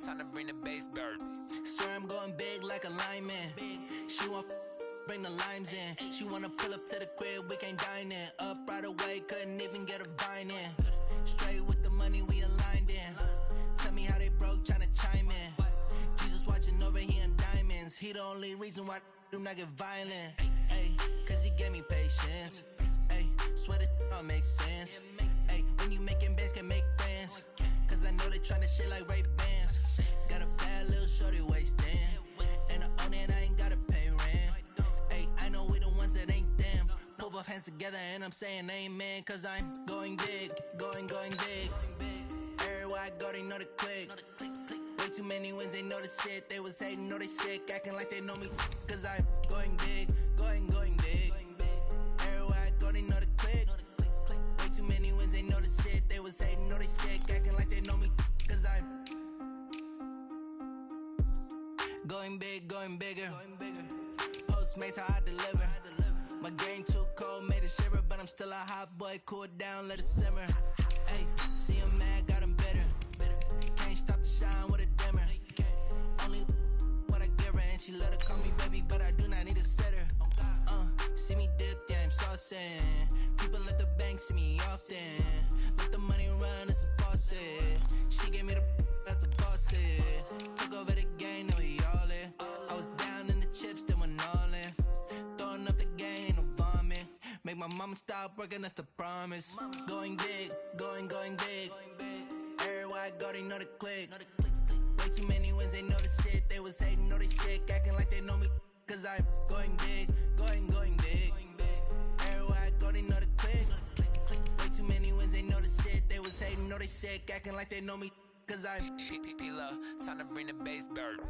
Time to bring the bass bird. Sir, I'm going big like a lineman. She want bring the limes in. She wanna pull up to the crib, we can't dine in. Up right away, couldn't even get a vine in. Straight with the money, we aligned in. Tell me how they broke, tryna chime in. Jesus watching over here in diamonds. He the only reason why I do not get violent. Ay, cause he gave me patience. Ay, swear that all makes sense. Ay, when you making bands, can make friends. Cause I know they tryna shit like Ray-Bans. Got a bad little shorty wasting. And I own it, I ain't gotta pay rent. Ay, I know we the ones that ain't them. Pull both hands together and I'm saying amen. Cause I'm going big, going big. Everywhere I go, they know the click. Way too many wins, they know the shit. They was hating, know they sick, acting like they know me. Cause I'm going big, going big. Everywhere I go, they know the click. Way too many wins, they know the shit. They was hating, know they sick, acting like they know me. Cause I'm going big, going bigger. Postmates, how I deliver. My game too cold, made it shiver. But I'm still a hot boy, cool it down, let it simmer. Ay, see him mad, got him bitter. Can't stop the shine with a dimmer. Only what I give her, and she let her call me baby, but I do not need a sitter. See me dip, yeah, I'm saucing. People at the bank see me often. Let the money run, it's a faucet. She gave me the that's a bosses. Took over the game, now we all in. I was down in the chips, then went all in. Throwing up the game, ain't no vomit. Make my mama stop working, that's the promise. Going big, going big. Everywhere I go, they know the click. Way too many wins, they know the shit. They was hating, know they sick, acting like they know me. Cause I'm going big, going big. Everywhere I go, they know the click. Way too many wins, they know the shit. They was hating, know they sick, acting like they know me. Cause I'm time to bring the bass bird.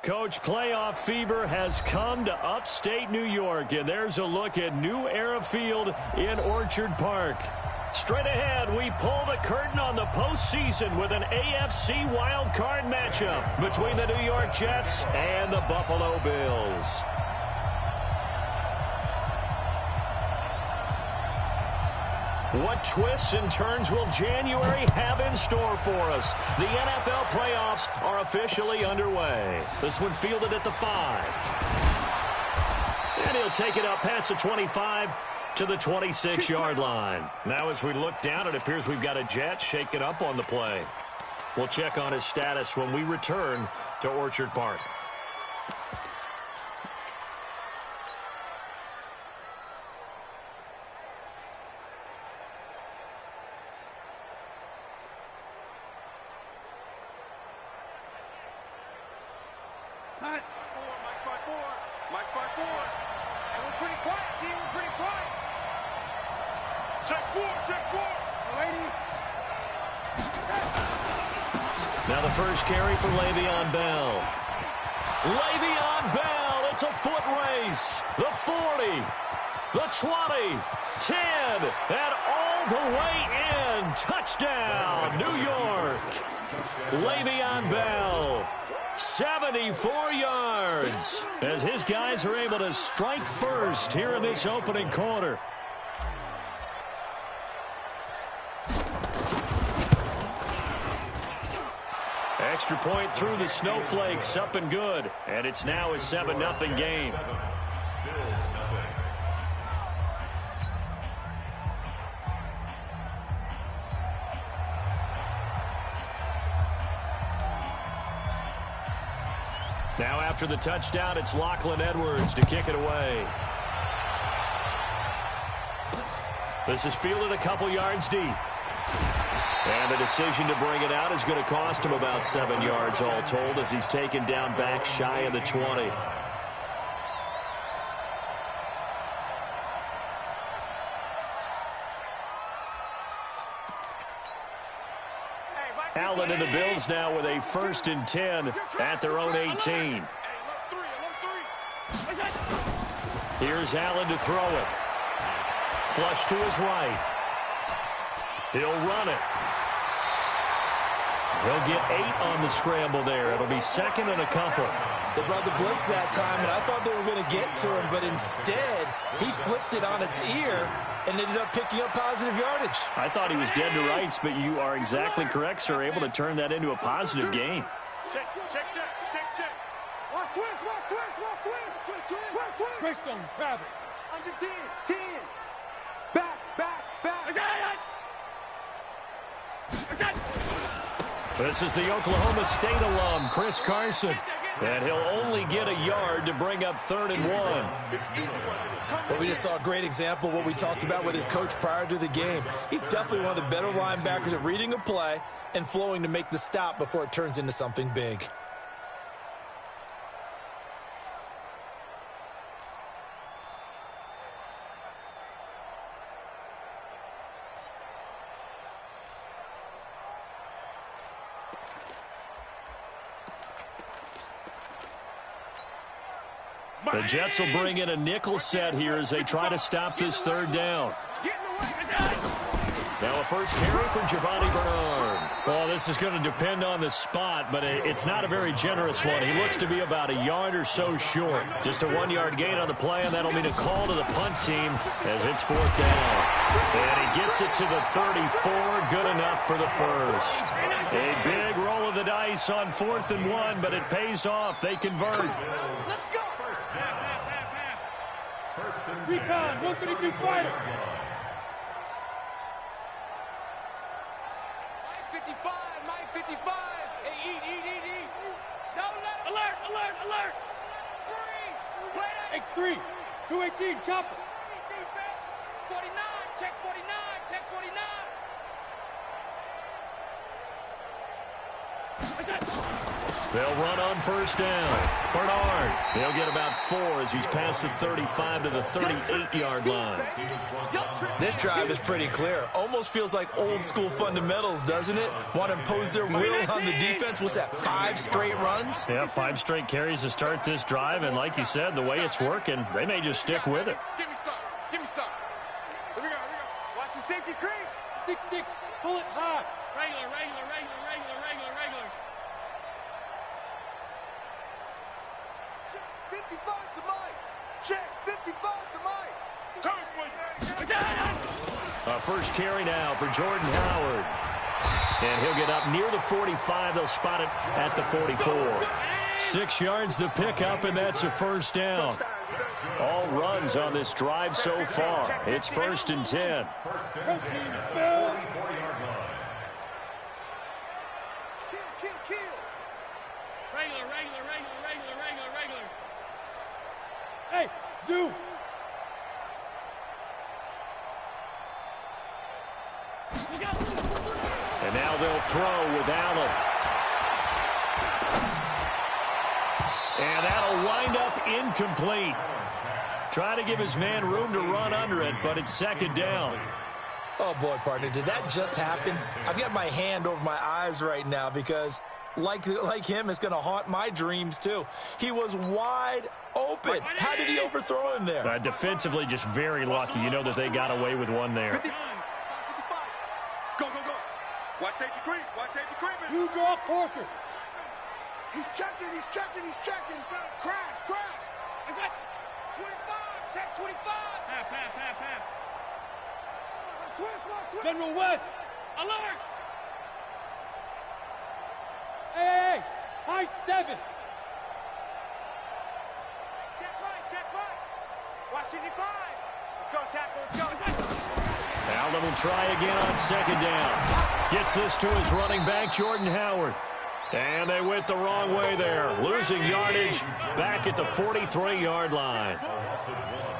Coach, playoff fever has come to upstate New York, and there's a look at New Era Field in Orchard Park. Straight ahead, we pull the curtain on the postseason with an AFC wildcard matchup between the New York Jets and the Buffalo Bills. What twists and turns will January have in store for us? The NFL playoffs are officially underway. This one fielded at the 5. And he'll take it up past the 25 to the 26-yard line. Now as we look down, it appears we've got a Jet shaking up on the play. We'll check on his status when we return to Orchard Park. Now the first carry for Le'Veon Bell. Le'Veon Bell, it's a foot race. The 40, the 20, 10, and all the way in. Touchdown, New York. Le'Veon Bell, 74 yards, as his guys are able to strike first here in this opening quarter. Extra point through the snowflakes, up and good. And it's now a 7-0 game. Now after the touchdown, it's Lachlan Edwards to kick it away. This is fielded a couple yards deep. And the decision to bring it out is going to cost him about 7 yards all told as he's taken down back shy of the 20. Allen and the Bills now with a 1st and 10 at their own 18. Here's Allen to throw it. Flush to his right. He'll run it. He'll get 8 on the scramble there. It'll be 2nd and a couple. They brought the blitz that time, and I thought they were going to get to him, but instead, he flipped it on its ear and ended up picking up positive yardage. I thought he was dead to rights, but you are exactly correct, sir. Able to turn that into a positive gain. Check. Watch twist. Twist on traffic. Under 10. Back. This is the Oklahoma State alum, Chris Carson. And he'll only get a yard to bring up 3rd and 1. Well, we just saw a great example of what we talked about with his coach prior to the game. He's definitely one of the better linebackers at reading a play and flowing to make the stop before it turns into something big. The Jets will bring in a nickel set here as they try to stop this 3rd down. Now a first carry for Giovanni Bernard. Well, this is going to depend on the spot, but it's not a very generous one. He looks to be about a yard or so short. Just a 1-yard gain on the play, and that'll mean a call to the punt team as it's 4th down. And he gets it to the 34. Good enough for the first. A big roll of the dice on 4th and 1, but it pays off. They convert. Let's go. Recon, 132 fighter. 55. Hey, eat. Don't let him. Alert. X3, 218, chopper. 49, check 49. They'll run on 1st down. Bernard, he'll get about 4 as he's past the 35 to the 38-yard line. This drive is pretty clear. Almost feels like old school fundamentals, doesn't it? Want to impose their will on the defense. What's that, 5 straight runs? Yeah, 5 straight carries to start this drive, and like you said, the way it's working, they may just stick with it. Give me some. Here we go. Watch the safety creep. 6-6, pull it high. Regular. 55 to Mike. Check, 55 to Mike. Come A first carry now for Jordan Howard. And he'll get up near the 45. They'll spot it at the 44. 6 yards the pickup, and that's a 1st down. All runs on this drive so far. It's 1st and 10. Kill. Regular. Hey, Zoo. And now they'll throw with Allen. And that'll wind up incomplete. Try to give his man room to run under it, but it's 2nd down. Oh, boy, partner, did that just happen? I've got my hand over my eyes right now because, like him, it's going to haunt my dreams, too. He was wide open. How did he overthrow him there? Defensively, just very lucky. You know that they got away with one there. 55. Go. Watch safety creep. You draw Corker. He's checking. Crash. 25. Check 25. Half. Switch. General West. Alert. Hey. High 7. Check right. Watch 55. Let's go, tackle. Allen will try again on 2nd down. Gets this to his running back, Jordan Howard. And they went the wrong way there. Losing yardage back at the 43-yard line.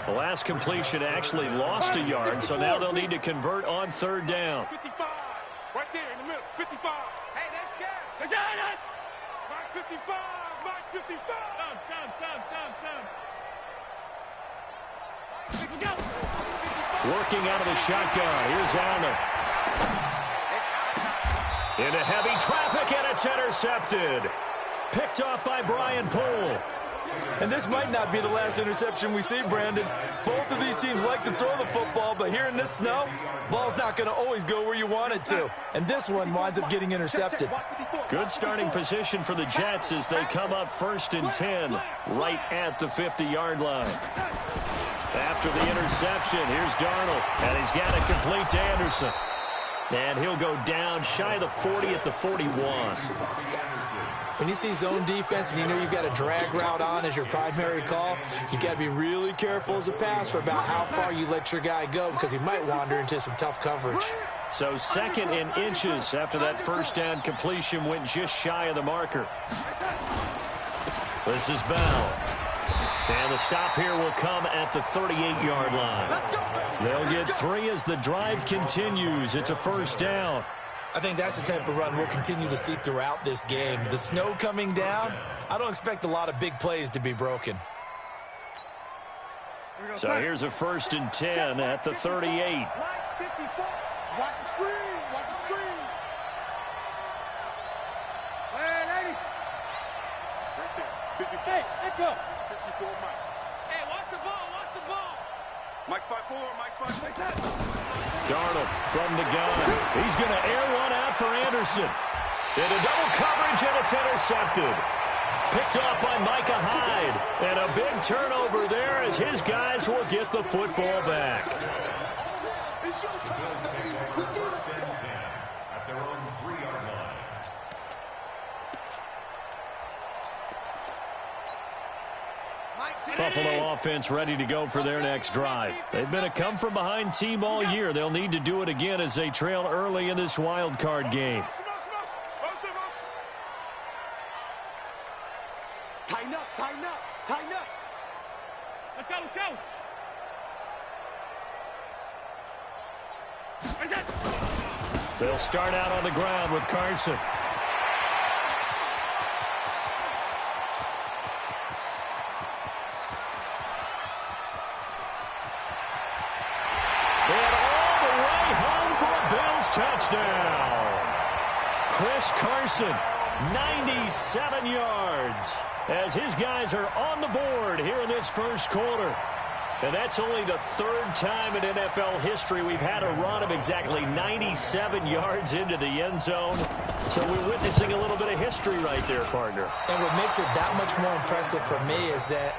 The last completion actually lost a yard, so now they'll need to convert on 3rd down. 55. Right there in the middle. 55. Hey, they're scared. They got it. Mike 55. Working out of the shotgun. Here's Allen. Into heavy traffic, and it's intercepted. Picked off by Brian Poole. And this might not be the last interception we see, Brandon. Both of these teams like to throw the football, but here in this snow, ball's not going to always go where you want it to. And this one winds up getting intercepted. Good starting position for the Jets as they come up 1st and 10, right at the 50-yard line. After the interception, here's Darnold, and he's got it complete to Anderson. And he'll go down shy of the 40 at the 41. When you see zone defense and you know you've got a drag route on as your primary call, you got to be really careful as a passer about how far you let your guy go because he might wander into some tough coverage. So 2nd and inches after that first down completion went just shy of the marker. This is Bell. And the stop here will come at the 38-yard line. They'll get 3 as the drive continues. It's a 1st down. I think that's the type of run we'll continue to see throughout this game. The snow coming down, I don't expect a lot of big plays to be broken. So here's a 1st and 10 at the 38. Watch the screen. Watch the screen. Hey, lady. Right there. 54. Hey, let go. 54, Mike. Hey, watch the ball. Watch the ball. Mike's 5'4". Mike's 5'4". Darnold from the gun. He's going to air one out for Anderson. Into double coverage, and it's intercepted. Picked off by Micah Hyde. And a big turnover there as his guys will get the football back. It's your time. We do it. At their own 3-yard line. Buffalo offense ready to go for their next drive. They've been a come-from-behind team all year. They'll need to do it again as they trail early in this wild card game. Tighten up, tighten up, tighten up. Let's go, let's go. They'll start out on the ground with Carson. Touchdown. Chris Carson, 97 yards, as his guys are on the board here in this first quarter. And that's only the 3rd time in NFL history we've had a run of exactly 97 yards into the end zone. So we're witnessing a little bit of history right there, partner. And what makes it that much more impressive for me is that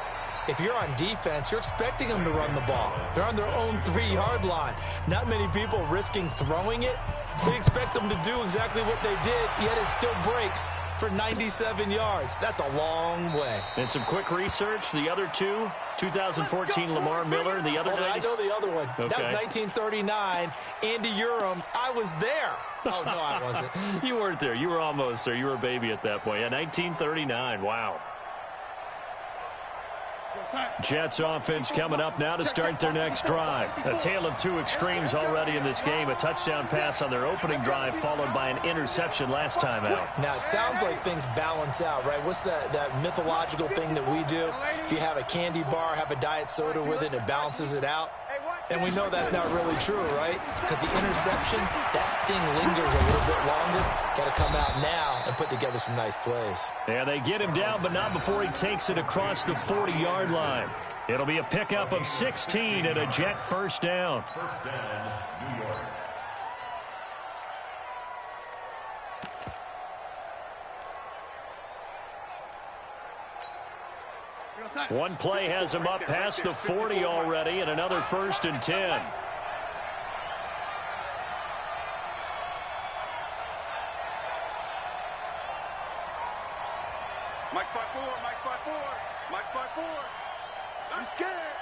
if you're on defense, you're expecting them to run the ball. They're on their own 3-yard line. Not many people risking throwing it, so you expect them to do exactly what they did, yet it still breaks for 97 yards. That's a long way. And some quick research. The other two, 2014 Lamar Miller, the other I know the other one. Okay. That was 1939. Andy Urim. I was there. Oh, no, I wasn't. You weren't there. You were almost there. You were a baby at that point. Yeah, 1939. Wow. Jets offense coming up now to start their next drive. A tale of two extremes already in this game. A touchdown pass on their opening drive followed by an interception last time out. Now, it sounds like things balance out, right? What's that mythological thing that we do? If you have a candy bar, have a diet soda with it, it balances it out. And we know that's not really true, right? Because the interception, that sting lingers a little bit longer. Got to come out now and put together some nice plays. Yeah, they get him down, but not before he takes it across the 40-yard line. It'll be a pickup of 16 and a Jet first down. First down, New York. One play has him up past the 40 already, and another 1st and 10. Mike's 5'4", Mike's 5'4", Mike's 5'4". I'm scared.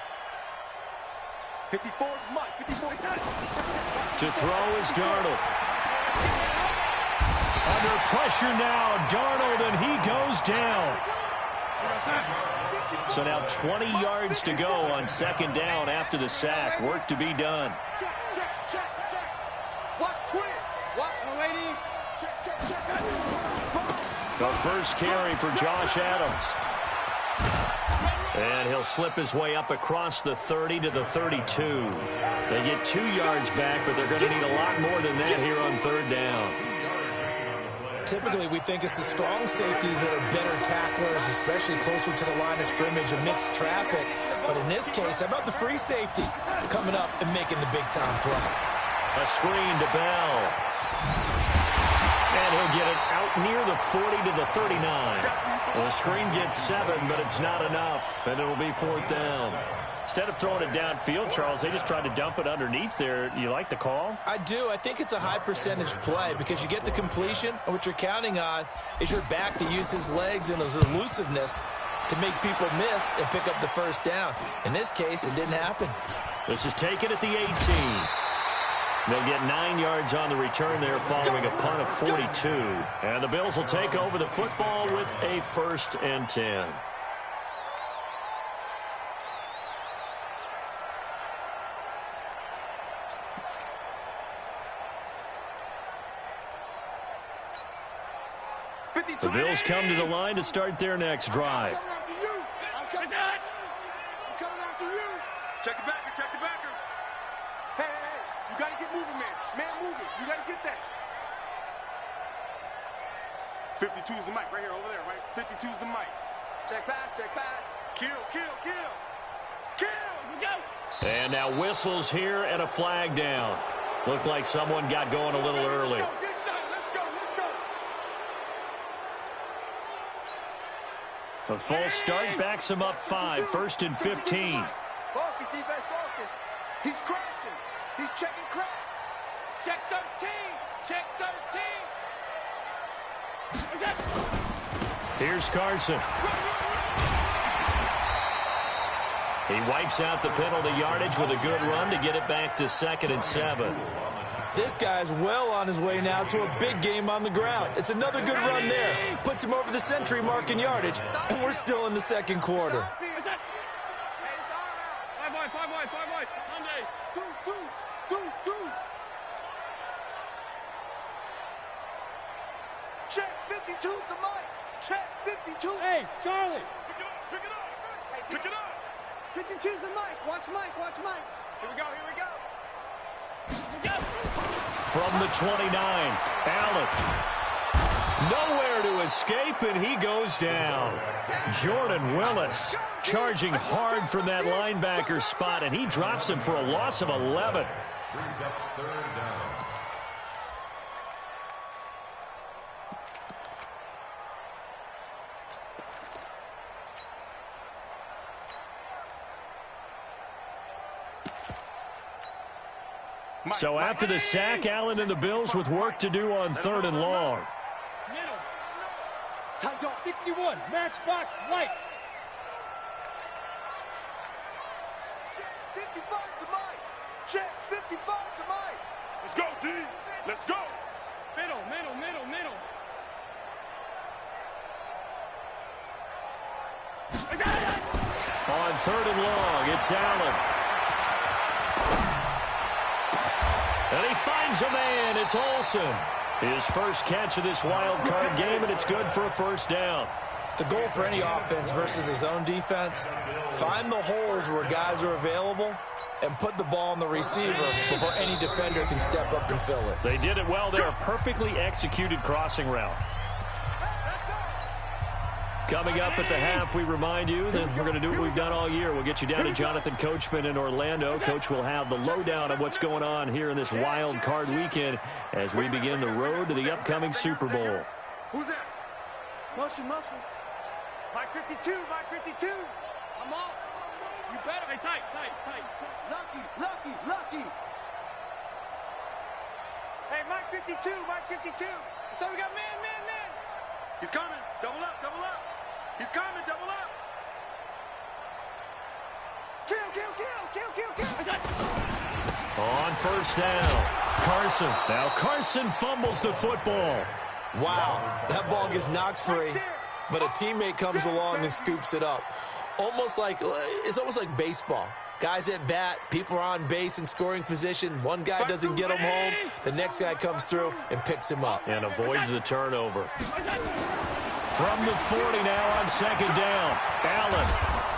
54 is Mike, 54 is Mike. To throw is Darnold. Under pressure now, Darnold, and he goes down. So now 20 yards to go on 2nd down after the sack. Work to be done. Check, check, check, check. Watch twin. Watch the lady. Check, check, check. The first carry for Josh Adams. And he'll slip his way up across the 30 to the 32. They get 2 yards back, but they're going to need a lot more than that here on 3rd down. typically we think it's the strong safeties that are better tacklers, especially closer to the line of scrimmage amidst traffic. But in this case, how about the free safety coming up and making the big-time play? A screen to Bell. And he'll get it out near the 40 to the 39. The screen gets 7, but it's not enough, and it'll be 4th down. Instead of throwing it downfield, Charles, they just tried to dump it underneath there. You like the call? I do. I think it's a high-percentage play because you get the completion, and what you're counting on is your back to use his legs and his elusiveness to make people miss and pick up the first down. In this case, it didn't happen. This is taken at the 18. They'll get 9 yards on the return there following a punt of 42. And the Bills will take over the football with a 1st and 10. The Bills come to the line to start their next drive. I'm coming after you. Check the backer, check the backer. Hey, you got to get moving, man. Man, moving. You got to get that. 52's the mic right here, over there, right? 52's the mic. Check pass, check pass. Kill, kill, kill. Kill. We go. And now whistles here and a flag down. Looked like someone got going a little early. A false start backs him up 5, 1st and 15. Focus, defense, focus. He's crashing. He's checking crash. Check 13. Check 13. Here's Carson. He wipes out the penalty yardage with a good run to get it back to 2nd and 7. This guy's well on his way now to a big game on the ground. It's another good run there. Puts him over the century mark in yardage, and we're still in the 2nd quarter. Five wide. Deuce. Check 52's the mic. Check 52. Hey, Charlie. Pick it up. 52's the mic. Watch Mike. Here we go. From the 29, Allen. Nowhere to escape, and he goes down. Jordan Willis charging hard from that linebacker spot, and he drops him for a loss of 11. Brings up 3rd down. So after the sack, Allen and the Bills with work to do on 3rd and long. Middle. Tight dog 61. Matchbox lights. Check 55 the mic. Check 55 the mic. Let's go, D. Let's go. Middle. On 3rd and long, it's Allen. And he finds a man. It's Olsen. His first catch of this wild card game, and it's good for a 1st down. The goal for any offense versus his own defense, find the holes where guys are available and put the ball on the receiver before any defender can step up and fill it. They did it well there. A perfectly executed crossing route. Coming up at the half, we remind you that we're going to do what we've done all year. We'll get you down to Jonathan Coachman in Orlando. Coach will have the lowdown of what's going on here in this wild card weekend as we begin the road to the upcoming Super Bowl. Who's that? Motion. Mike 52. I'm off. You better. Hey, tight. Lucky. Hey, Mike 52. So we got man. He's coming. Double up. He's coming. Double up. Kill. On 1st down, Carson. Now Carson fumbles the football. Wow, that ball gets knocked free, but a teammate comes along and scoops it up. It's almost like baseball. Guys at bat, people are on base in scoring position. One guy doesn't get him home. The next guy comes through and picks him up. And avoids the turnover. From the 40 now on second down. Allen.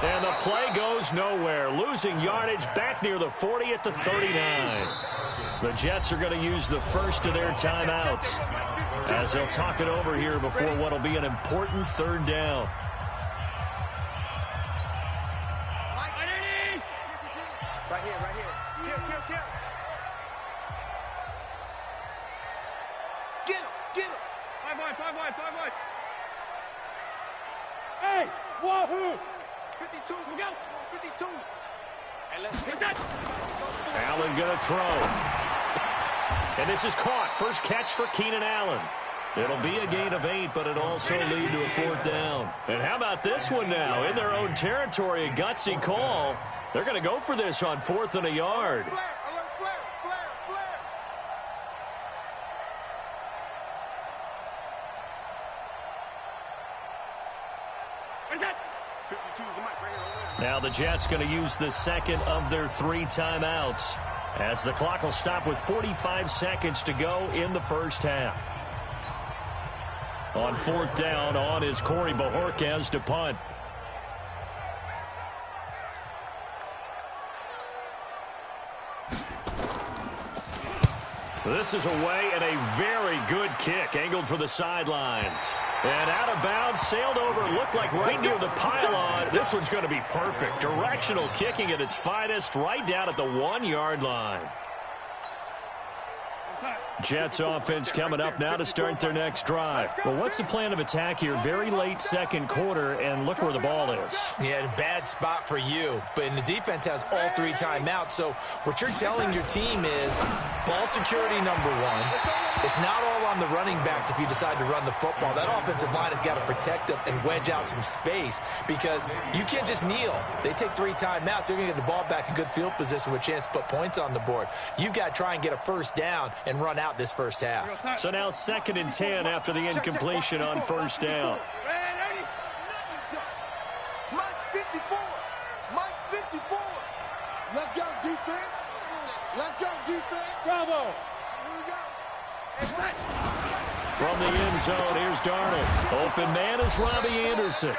And the play goes nowhere. Losing yardage back near the 40 at the 39. The Jets are going to use the first of their timeouts as they'll talk it over here before what will be an important third down. Right here, right here. Kill. Get him. 5 wide. Hey, wahoo! 52, we go. 52. Hey, let's hit that. Allen going to throw. And this is caught. First catch for Keenan Allen. It'll be a gain of 8, but it'll also lead to a fourth down. And how about this one now? In their own territory, a gutsy call. They're going to go for this on 4th and a yard. Flare. Where's that? 52's the mic right here. Now the Jets going to use the second of their 3 timeouts as the clock will stop with 45 seconds to go in the first half. On 4th down, on is Corey Bojorquez to punt. This is away and a very good kick, angled for the sidelines. And out of bounds, sailed over, looked like right near the pylon. This one's going to be perfect. Directional kicking at its finest, right down at the 1-yard line. Jets offense coming up now to start their next drive. Well, what's the plan of attack here? Very late second quarter, and look where the ball is. Yeah, bad spot for you. But the defense has all 3 timeouts. So what you're telling your team is ball security number 1. It's not all on the running backs if you decide to run the football. That offensive line has got to protect them and wedge out some space because you can't just kneel. They take 3 timeouts. They're going to get the ball back in good field position with a chance to put points on the board. You got to try and get a first down and run out this first half. So now 2nd and 10 after the incompletion on first down. Mike's 54. Let's go, defense. Bravo. Here we go. From the end zone, here's Darnold. Open man is Robbie Anderson.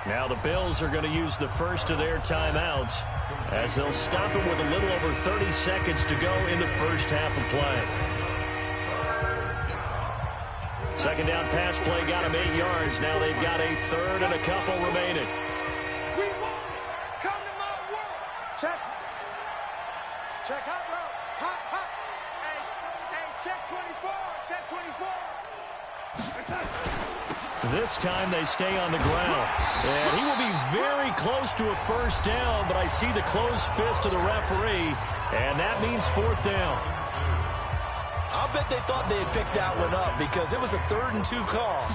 Now the Bills are going to use the first of their timeouts as they'll stop it with a little over 30 seconds to go in the first half of play. Second down pass play got them 8 yards. Now they've got a third and a couple remaining. We won. Come to my world. Check hot row. Hot. Hey, check 24. This time they stay on the ground. And he will be very close to a first down, but I see the closed fist of the referee, and that means 4th down. I'll bet they thought they had picked that one up because it was a 3rd and 2 call.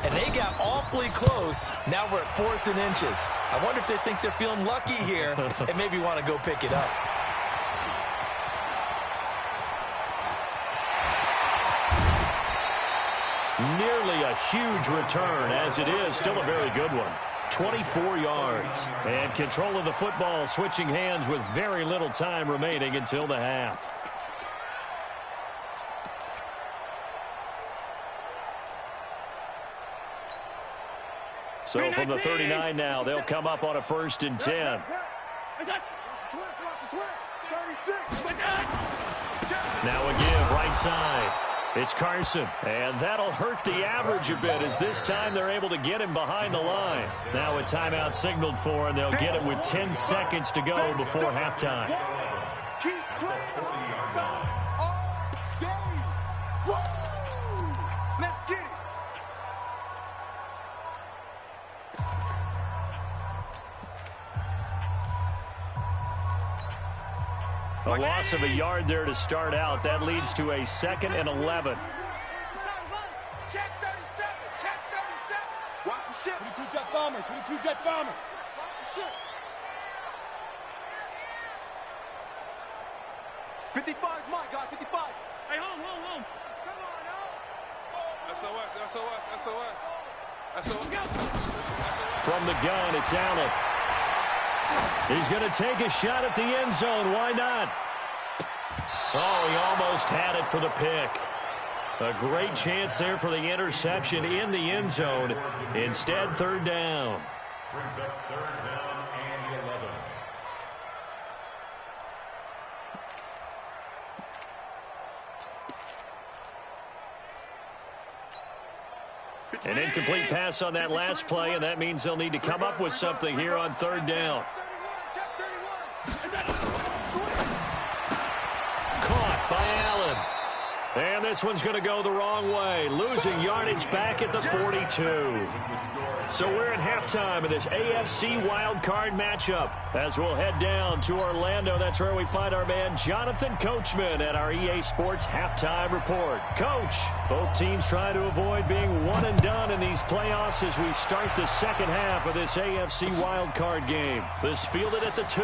And they got awfully close. Now we're at 4th and inches. I wonder if they think they're feeling lucky here and maybe want to go pick it up. Nearly a huge return, as it is still a very good one. 24 yards. And control of the football switching hands with very little time remaining until the half. So from the 39 now, they'll come up on a 1st and 10. Now a give right side. It's Carson, and that'll hurt the average a bit as this time they're able to get him behind the line. Now a timeout signaled for, and they'll get it with 10 seconds to go before halftime. Let's get it. A loss of a yard there to start out. That leads to a 2nd and 11. Check 37. Watch the ship. 22 jet bomber. Watch the ship. 55 is mine, guys. 55. Hey, home. Come on, SOS. From the gun, it's Allen. He's going to take a shot at the end zone. Why not? Oh, he almost had it for the pick. A great chance there for the interception in the end zone. Instead, third down. Brings up third down and 11. An incomplete pass on that last play, and that means they'll need to come up with something here on third down. Caught by Allen. And this one's going to go the wrong way, losing yardage back at the 42. So we're at halftime of this AFC wildcard matchup. As we'll head down to Orlando, that's where we find our man Jonathan Coachman at our EA Sports Halftime Report. Coach, both teams trying to avoid being one and done in these playoffs as we start the second half of this AFC wildcard game. This fielded at the 2.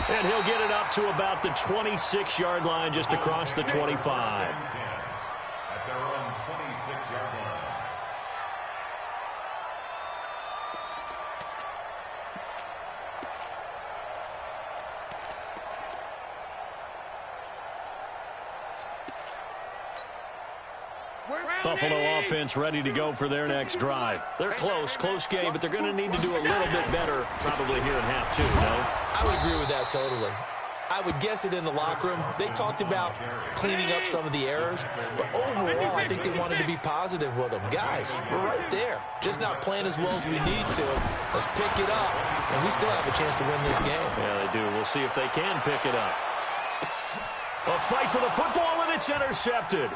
And he'll get it up to about the 26-yard line, just across the 25. At their own 26-yard line. Buffalo offense ready to go for their next drive. They're close game, but they're going to need to do a little bit better probably here in half 2, no? I would agree with that totally. I would guess it in the locker room. They talked about cleaning up some of the errors, but overall, I think they wanted to be positive with them. Guys, we're right there. Just not playing as well as we need to. Let's pick it up, and we still have a chance to win this game. Yeah, they do. We'll see if they can pick it up. A fight for the football, and it's intercepted.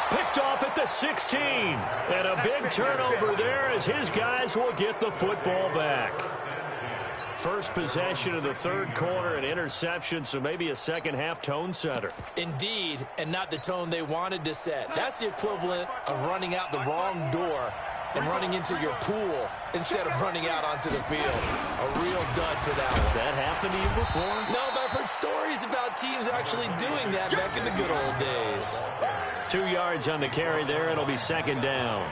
Picked off at the 16. And a big turnover there as his guys will get the football back. First possession of the third quarter, an interception, so maybe a second-half tone setter. Indeed, and not the tone they wanted to set. That's the equivalent of running out the wrong door and running into your pool instead of running out onto the field. A real dud for that one. Has that happened to you before? No, but I've heard stories about teams actually doing that back in the good old days. 2 yards on the carry there. It'll be second down.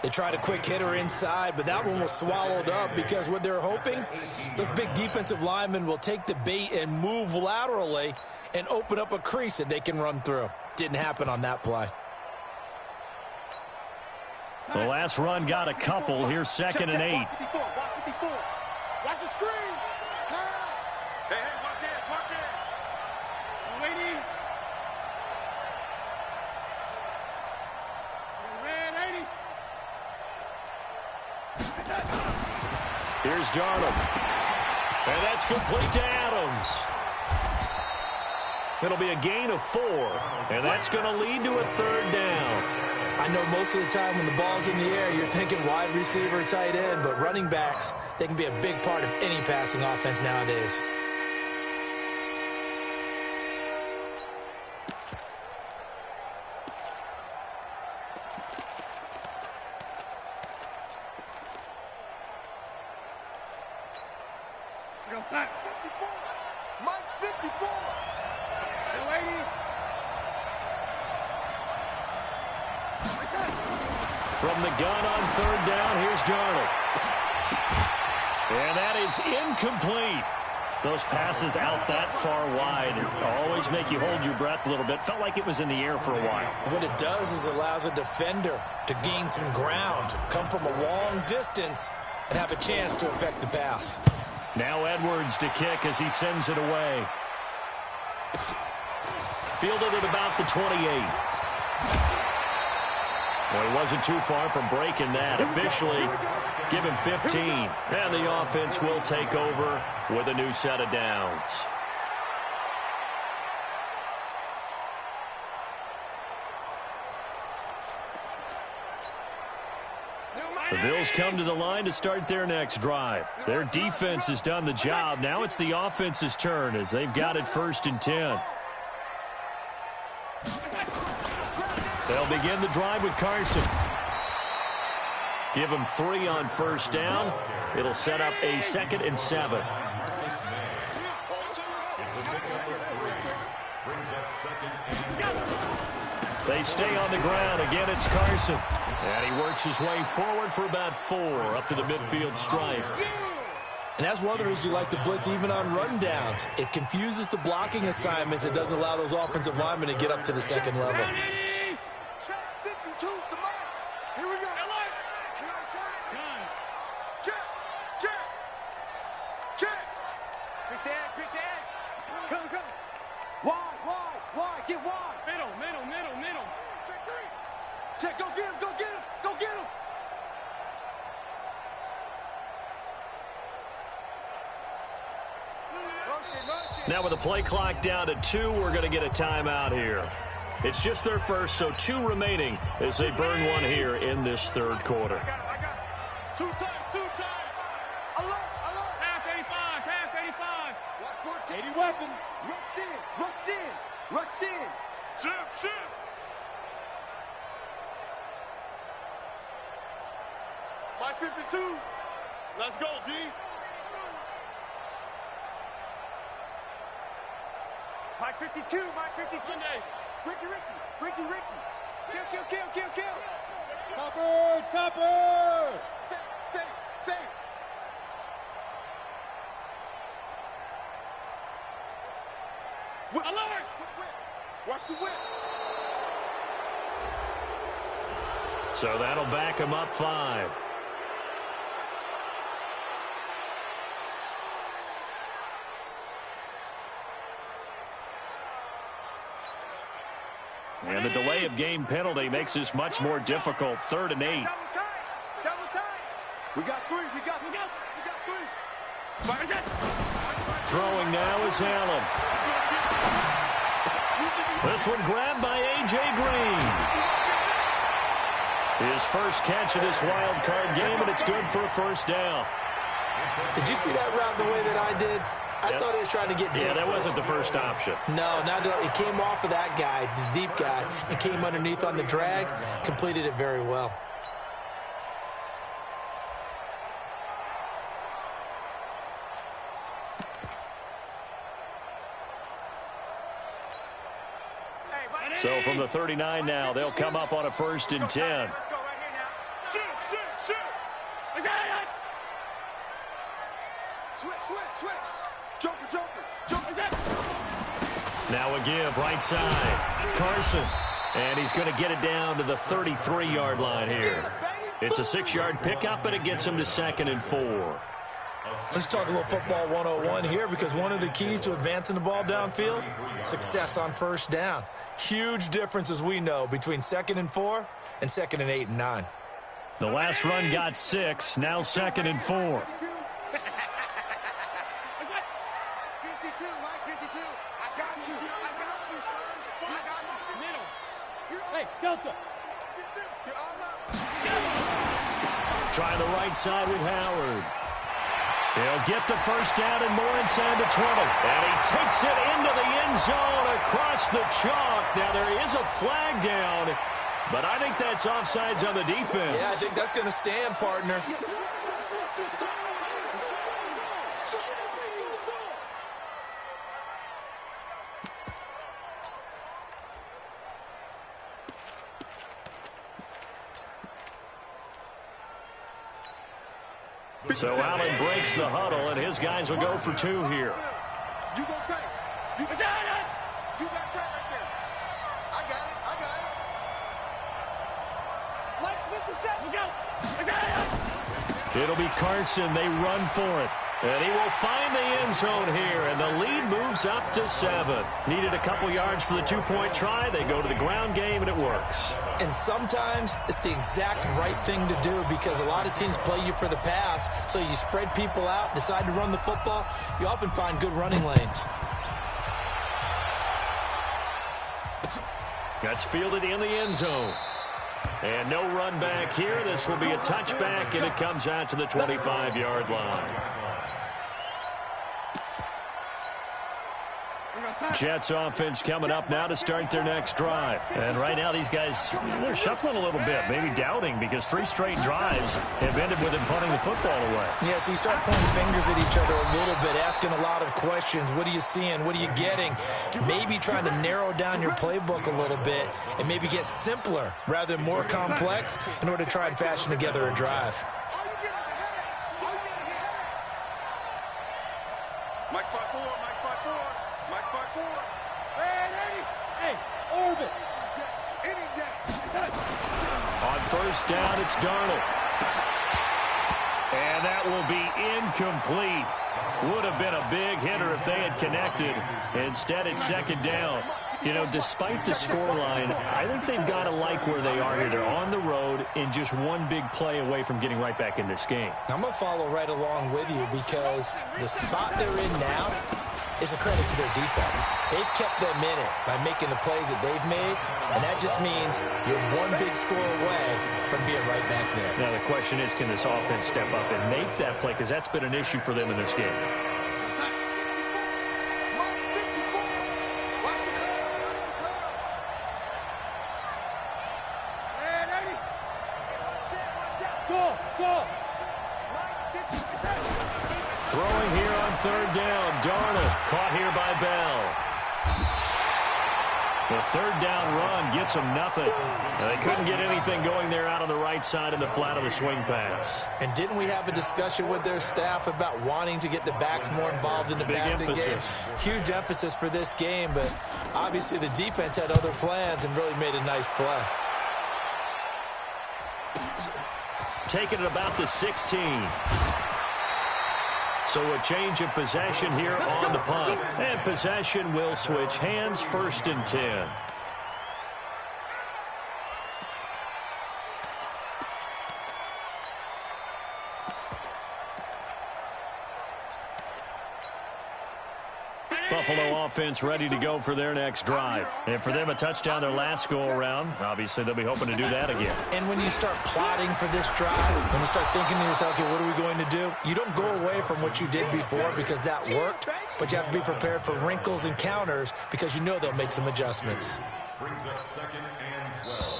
They tried a quick hitter inside, but that one was swallowed up because what they're hoping, those big defensive linemen will take the bait and move laterally and open up a crease that they can run through. Didn't happen on that play. The last run got a couple. Here's second and 8. Watch the screen. Pass. Hey, watch it, watch it. Waiting. Red 80. Here's Darnold. And that's complete to Adams. It'll be a gain of 4. And that's going to lead to a third down. I know most of the time when the ball's in the air, you're thinking wide receiver, tight end, but running backs, they can be a big part of any passing offense nowadays. Sack. 54. Mike 54. Still 80. From the gun on third down, here's Darnold. And that is incomplete. Those passes out that far wide always make you hold your breath a little bit. Felt like it was in the air for a while. What it does is allows a defender to gain some ground, come from a long distance, and have a chance to affect the pass. Now Edwards to kick as he sends it away. Fielded at about the 28. Well, he wasn't too far from breaking that. Officially, give him 15. And the offense will take over with a new set of downs. The Bills come to the line to start their next drive. Their defense has done the job. Now it's the offense's turn as they've got it 1st and 10. They'll begin the drive with Carson. Give him 3 on 1st down. It'll set up a 2nd and 7. They stay on the ground. Again, it's Carson. And he works his way forward for about 4 up to the midfield stripe. And that's one of the reasons you like to blitz even on rundowns. It confuses the blocking assignments. It doesn't allow those offensive linemen to get up to the second level. Check 52's the mark. Here we go. Check. Quick the edge. Come. Wide. Get wide. Middle. Check 3. Check, go get him. Now with the play clock down to 2, we're going to get a timeout here. It's just their first, so 2 remaining as they burn one here in this third quarter. I got it. Two times. Alert. Half 85. Watch 14. 80 weapons. Rush in. Shift. My 52. Let's go, D. My 52. Sunday. Ricky. Kill. Topper. Say. Alert. Watch the whip. So that'll back him up 5. And the delay of game penalty makes this much more difficult. 3rd and 8. Double time. We got 3. Throwing now is Allen. This one grabbed by A.J. Green. His first catch of this wild card game, and it's good for a first down. Did you see that route the way that I did? I thought he was trying to get deep. Yeah, that wasn't the first option. No, it came off of that guy, the deep guy, and came underneath on the drag, completed it very well. So from the 39 now, they'll come up on a 1st and 10. Let's go right here now. Shoot. Switch. Joker. Now a give, right side. Carson. And he's going to get it down to the 33-yard line here. It's a 6-yard pickup, and it gets him to 2nd and 4. Let's talk a little football 101 here, because one of the keys to advancing the ball downfield, success on first down. Huge difference, as we know, between 2nd and 4 and 2nd and 8 and 9. The last run got 6, now 2nd and 4. 52, Mike 52. I got you, son. I got you. Middle. Hey, Delta. Trying the right side with Howard. He'll get the first down and more inside the 20. And he takes it into the end zone across the chalk. Now there is a flag down, but I think that's offsides on the defense. Yeah, I think that's going to stand, partner. So Allen breaks the huddle, and his guys will go for 2 here. You go take. You got take right there. I got it. Let's get the set. It'll be Carson. They run for it. And he will find the end zone here, and the lead moves up to 7. Needed a couple yards for the 2-point try. They go to the ground game, and it works. And sometimes it's the exact right thing to do, because a lot of teams play you for the pass, so you spread people out, decide to run the football. You often find good running lanes. That's fielded in the end zone. And no run back here. This will be a touchback, and it comes out to the 25-yard line. Jets offense coming up now to start their next drive. And right now these guys, they're shuffling a little bit, maybe doubting, because 3 straight drives have ended with them punting the football away. Yeah, so you start pointing fingers at each other a little bit, asking a lot of questions. What are you seeing? What are you getting? Maybe trying to narrow down your playbook a little bit and maybe get simpler rather than more complex in order to try and fashion together a drive. Mike 5-4, Mike 5-4, Mike 5-4. Hey, orbit. Any day. On first down, it's Darnold. And that will be incomplete. Would have been a big hitter if they had connected. Instead, it's second down. You know, despite the scoreline, I think they've got to like where they are here. They're on the road and just one big play away from getting right back in this game. I'm going to follow right along with you because the spot they're in now is a credit to their defense. They've kept them in it by making the plays that they've made, and that just means you're one big score away from being right back there. Now, the question is, can this offense step up and make that play? Because that's been an issue for them in this game. Throwing here on third down. Darnold caught here by Bell. The third down run gets them nothing. They couldn't get anything going there out on the right side in the flat of the swing pass. And didn't we have a discussion with their staff about wanting to get the backs more involved in the passing game? Huge emphasis for this game, but obviously the defense had other plans and really made a nice play. Taking it about the 16. So a change of possession here on the punt. And possession will switch hands, 1st and 10. Buffalo offense ready to go for their next drive. And for them, a touchdown their last go-around. Obviously, they'll be hoping to do that again. And when you start plotting for this drive, when you start thinking to yourself, okay, what are we going to do? You don't go away from what you did before because that worked, but you have to be prepared for wrinkles and counters because you know they'll make some adjustments. Brings up 2nd and 12.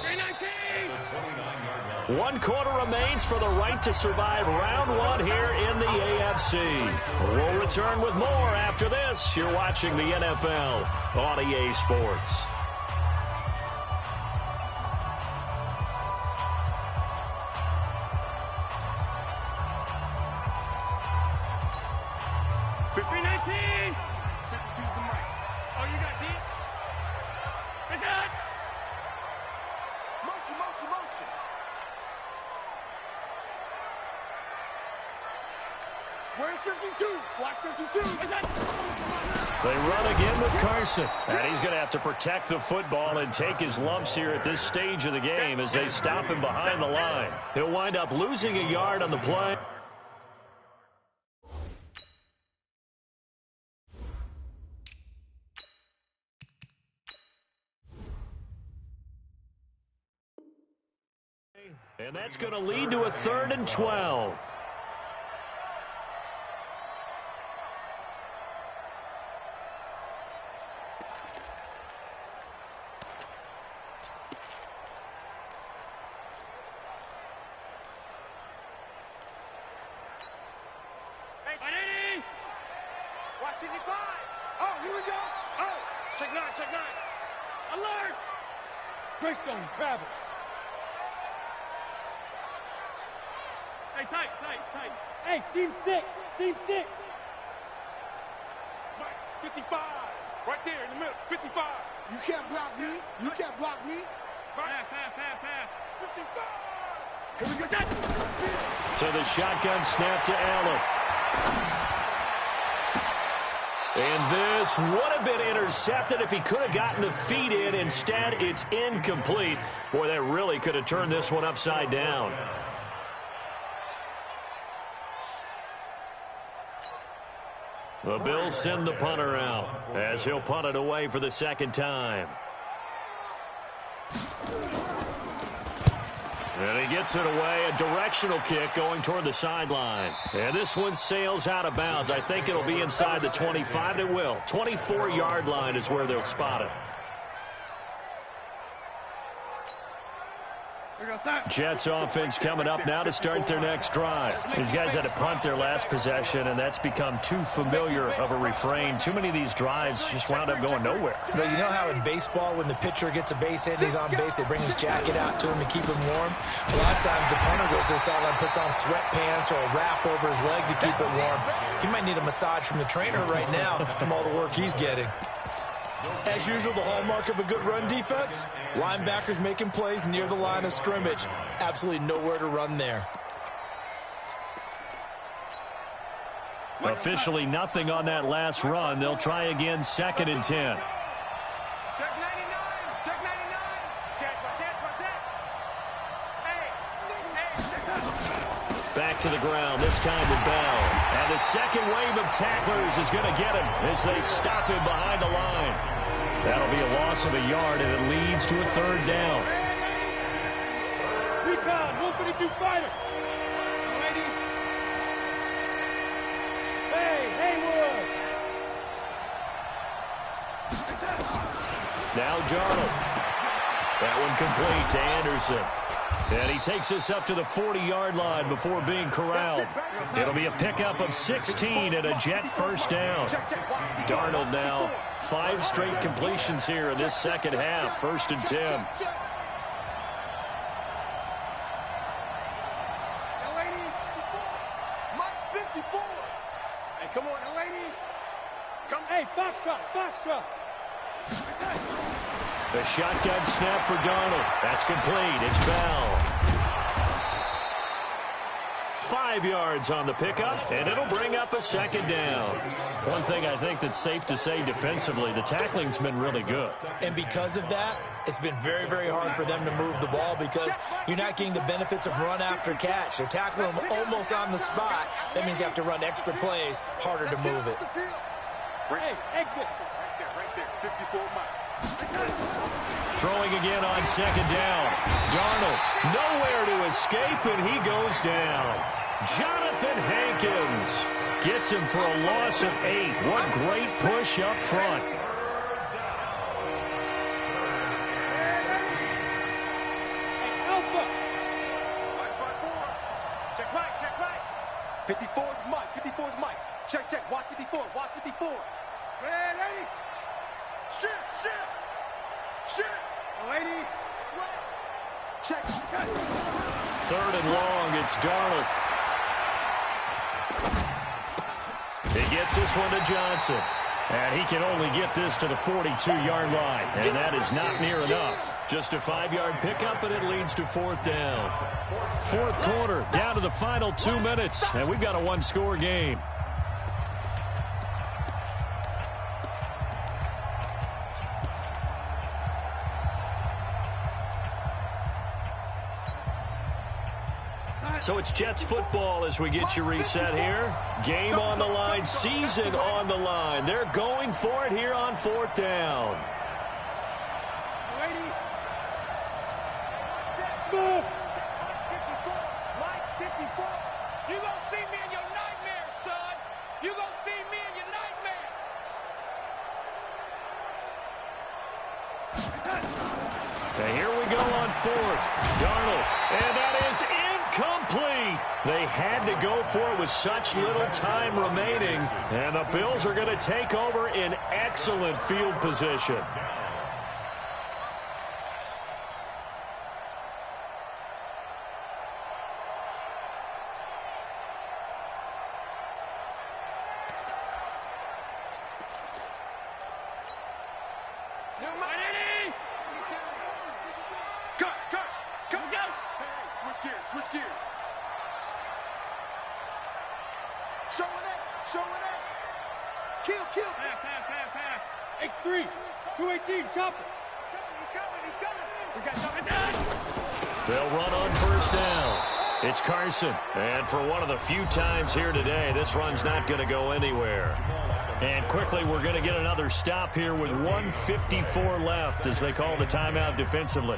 1 quarter remains for the right to survive round 1 here in the AFC. We'll return with more after this. You're watching the NFL on EA Sports. Where's 52? Watch 52. They run again with Carson. And he's going to have to protect the football and take his lumps here at this stage of the game as they stop him behind the line. He'll wind up losing a yard on the play. And that's going to lead to a 3rd and 12. Oh, here we go. Oh, Check 9. Alert! Greystone, travel. Hey, tight. Hey, seam 6. Mike, 55. Right there in the middle, 55. You can't block me. Pass. 55. Here we go. So the shotgun snap to Allen. And this would have been intercepted if he could have gotten the feet in. Instead, it's incomplete. Boy, that really could have turned this one upside down. The Bills send the punter out as he'll punt it away for the 2nd time. And he gets it away, a directional kick going toward the sideline. And this one sails out of bounds. I think it'll be inside the 25. It will. 24-yard line is where they'll spot it. Here we go. Jets offense coming up now to start their next drive. These guys had to punt their last possession, and that's become too familiar of a refrain. Too many of these drives just wound up going nowhere. But you know how in baseball, when the pitcher gets a base hit and he's on base, they bring his jacket out to him to keep him warm? A lot of times the punter goes to the sideline, puts on sweatpants or a wrap over his leg to keep it warm. He might need a massage from the trainer right now from all the work he's getting. As usual, the hallmark of a good run defense, linebackers making plays near the line of scrimmage. Absolutely nowhere to run there. Officially nothing on that last run. They'll try again, 2nd and 10. Check 99. Check 99. Check. Back to the ground, this time with Bell. And the second wave of tacklers is going to get him as they stop him behind the line. That'll be a loss of a yard, and it leads to a 3rd down. Recon, 152 fighter. Lady. Hey, Haywood. Now Darnold. That one complete to Anderson. And he takes us up to the 40-yard line before being corralled. It'll be a pickup of 16 and a Jet 1st down. Darnold now, 5 straight completions here in this second half, 1st and 10. Hey, come on, lady. Come, hey, Foxtrot. The shotgun snap for Darnold. That's complete. It's Bell. 5 yards on the pickup, and it'll bring up a 2nd down. One thing I think that's safe to say defensively, the tackling's been really good. And because of that, it's been very, very hard for them to move the ball because you're not getting the benefits of run after catch. They're tackling them almost on the spot. That means you have to run extra plays, harder to move it. Hey, exit. Right there. 54 Mike. Throwing again on 2nd down. Darnold nowhere to escape, and he goes down. Jonathan Hankins gets him for a loss of 8. What great push up front. Alpha. Check right. 54 is Mike. Check. Watch 54. Ready? Shit. Lady. Check. 3rd and long, it's Darnold. He gets this one to Johnson. And he can only get this to the 42-yard line. And that is not near enough. Just a 5-yard pickup, and it leads to 4th down. 4th quarter, down to the final 2 minutes. And we've got a 1-score game. So it's Jets football as we get you reset here. Game on the line, season on the line. They're going for it here on 4th down. Lady. Smooth. 54. You gonna see me in your nightmares, son. You gonna see me in your nightmares. And here we go on 4th. Darnold, and that is incomplete. They had to go for it with such little time remaining, and the Bills are going to take over in excellent field position. Switch gears. Showing it. Kill. Pass. X3, 218, chopper. He's coming. We got something done. They'll run on 1st down. It's Carson. And for one of the few times here today, this run's not going to go anywhere. And quickly, we're going to get another stop here with 1:54 left as they call the timeout defensively.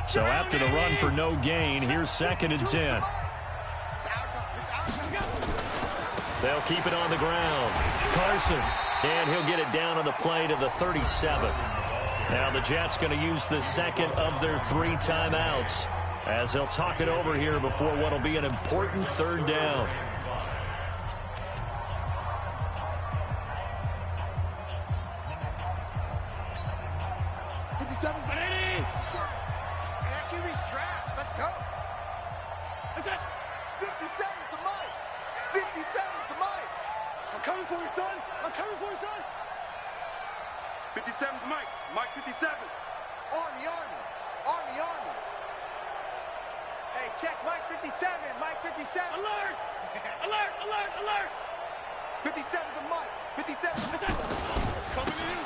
So after the run for no gain, here's 2nd and 10. They'll keep it on the ground. Carson, and he'll get it down on the play to the 37. Now the Jets going to use the second of their 3 timeouts as they'll talk it over here before what will be an important third down.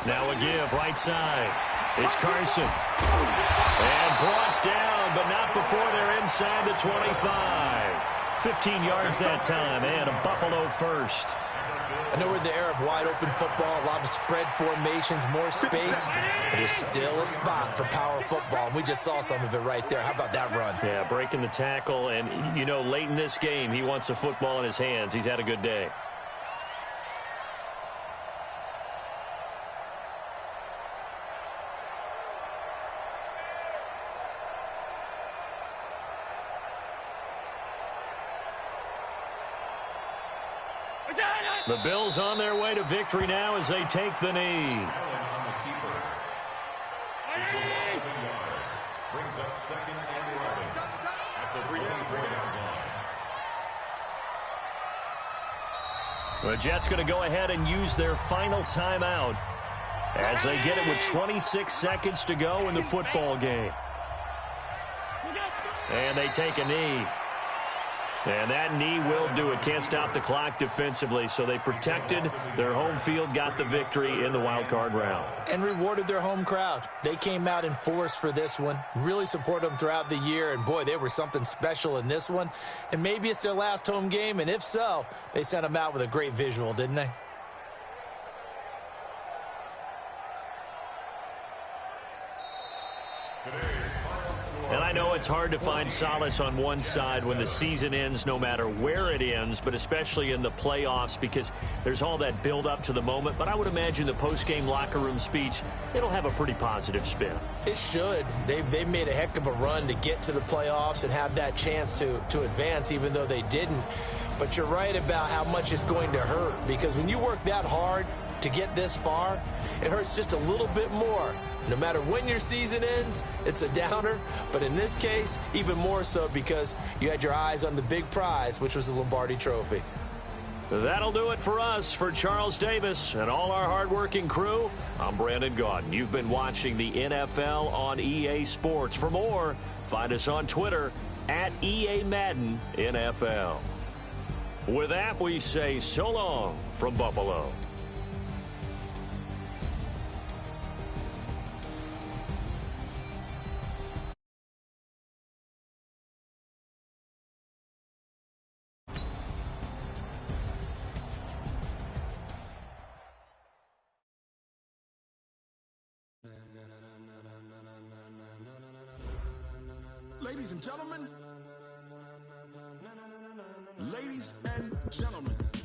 Now a give right side. It's Carson. And brought down, but not before they're inside the 25. 15 yards that time, and a Buffalo first. I know we're in the era of wide-open football, a lot of spread formations, more space, but there's still a spot for power football, and we just saw some of it right there. How about that run? Yeah, breaking the tackle, and, you know, late in this game, he wants the football in his hands. He's had a good day. The Bills on their way to victory now as they take the knee. Brings up 2nd and 11 at the 3-yard line. The Jets going to go ahead and use their final timeout as they get it with 26 seconds to go in the football game. And they take a knee. And that knee will do it. Can't stop the clock defensively, so they protected their home field, got the victory in the wild card round. And rewarded their home crowd. They came out in force for this one, really supported them throughout the year, and boy, they were something special in this one. And maybe it's their last home game, and if so, they sent them out with a great visual, didn't they? And I know it's hard to find solace on one side when the season ends, no matter where it ends, but especially in the playoffs because there's all that build up to the moment. But I would imagine the post-game locker room speech, it'll have a pretty positive spin. It should. They've made a heck of a run to get to the playoffs and have that chance to advance, even though they didn't. But you're right about how much it's going to hurt because when you work that hard to get this far, it hurts just a little bit more. No matter when your season ends, it's a downer. But in this case, even more so because you had your eyes on the big prize, which was the Lombardi Trophy. That'll do it for us. For Charles Davis and all our hardworking crew, I'm Brandon Gaudin. You've been watching the NFL on EA Sports. For more, find us on Twitter at EA Madden NFL. With that, we say so long from Buffalo. Ladies and gentlemen, ladies and gentlemen.